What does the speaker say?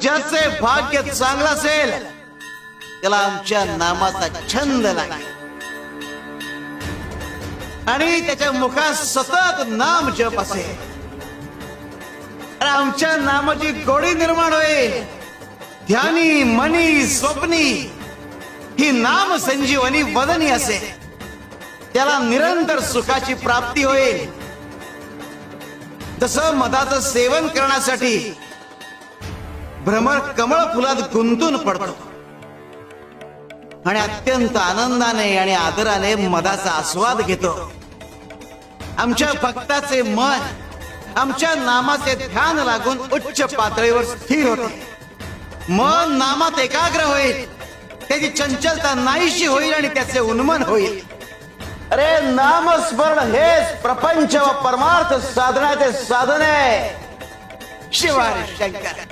ज्याचे भाग्य चांगलं असेल त्याला आमच्या नामाचा छंद लागेल आणि त्याच्या मुखात सतत नाम जप असेल. आमच्या नामाची गोडी निर्माण होईल. ध्यानी मनी स्वप्नी ही नाम संजीवनी वदनी असेल. त्याला निरंतर सुखाची प्राप्ती होईल. तसं मधाचं सेवन करण्यासाठी भ्रमर कमळ फुलात गुंतून पडतो आणि अत्यंत आनंदाने आणि आदराने मधाचा आस्वाद घेतो. आमच्या भक्ताचे मन आमच्या नामाचे ध्यान लागून उच्च पातळीवर स्थिर होते. मन नामात एकाग्र होईल. त्याची चंचलता नाहीशी होईल आणि त्याचे उन्मन होईल. अरे नामस्मरण हेच प्रपंच व परमार्थ साधनाचे साधन आहे. शिवाय शंकर.